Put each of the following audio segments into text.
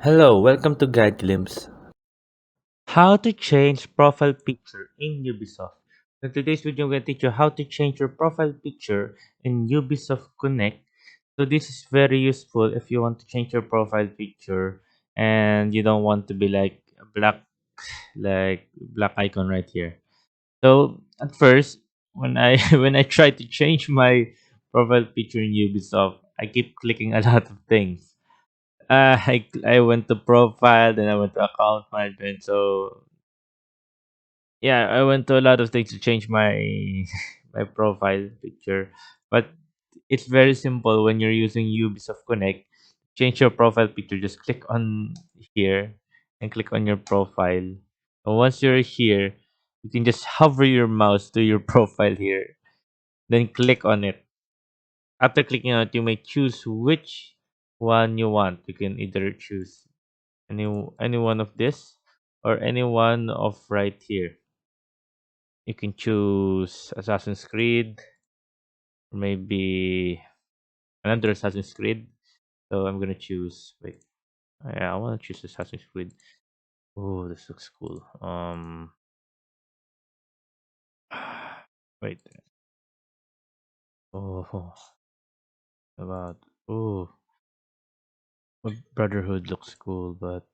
Hello, welcome to Guide Glimpse. How to change profile picture in Ubisoft. In today's video, I'm going to teach you how to change your profile picture in Ubisoft Connect. So this is very useful if you want to change your profile picture and you don't want to be like a black icon right here. So at first, when I when I try to change my profile picture in Ubisoft, I keep clicking a lot of things. I went to profile, then I went to account management. So yeah, I went to a lot of things to change my my profile picture. But it's very simple when you're using Ubisoft Connect. Change your profile picture. Just click on here and click on your profile. And once you're here, you can just hover your mouse to your profile here. Then click on it. After clicking on it, you may choose which one you want. You can either choose any one of this or any one of right here. You can choose Assassin's Creed or maybe another Assassin's Creed. So I'm gonna choose. Wait, yeah, I want to choose Assassin's Creed. Oh, this looks cool. Wait. Oh, about oh, Brotherhood looks cool, but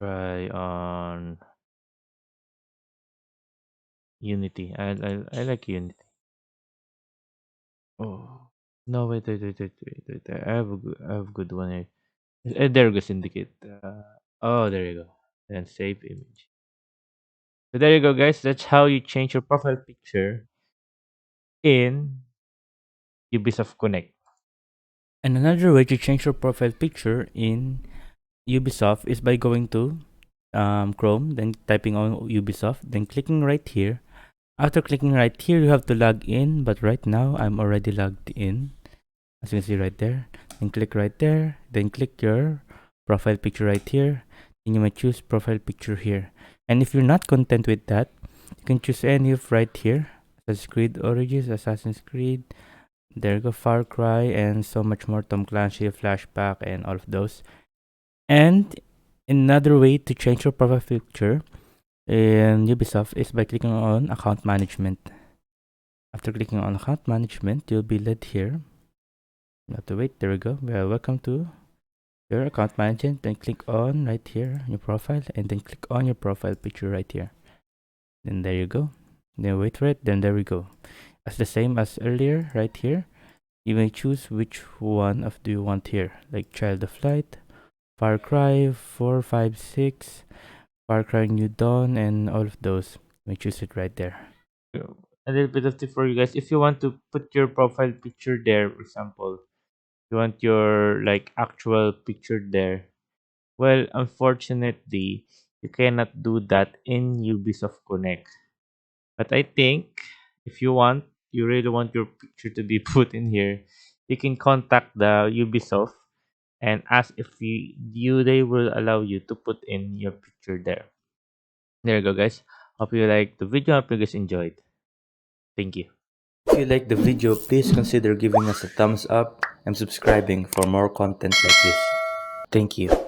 try on Unity. I like Unity. Oh no, wait. I have a good one here. There goes Syndicate. Oh, there you go. Then save image. So there you go, guys. That's how you change your profile picture in Ubisoft Connect. And another way to change your profile picture in Ubisoft is by going to Chrome, then typing on Ubisoft, then clicking right here. After clicking right here, you have to log in, but right now I'm already logged in. As you can see right there, then click right there, then click your profile picture right here, and you may choose profile picture here. And if you're not content with that, you can choose any of right here. Assassin's Creed Origins, Assassin's Creed, there you go, Far Cry, and so much more, Tom Clancy, Flashback, and all of those. And another way to change your profile picture in Ubisoft is by clicking on account management. After clicking on account management, you'll be led here. You have to wait. There we go. Well, welcome to your account management. Then click on right here your profile, and then click on your profile picture right here. Then there you go. Then wait for it. Then there we go. As the same as earlier, right here. You may choose which one of do you want here, like Child of Light, Far Cry 4, 5, 6, Far Cry New Dawn, and all of those. You may choose it right there. A little bit of tip for you guys. If you want to put your profile picture there, for example, you want your like actual picture there. Well, unfortunately, you cannot do that in Ubisoft Connect. But I think if you really want your picture to be put in here, you can contact the Ubisoft and ask if they will allow you to put in your picture there. There you go, guys. Hope you like the video. Hope you guys enjoyed. Thank you. If you like the video, please consider giving us a thumbs up and subscribing for more content like this. Thank you.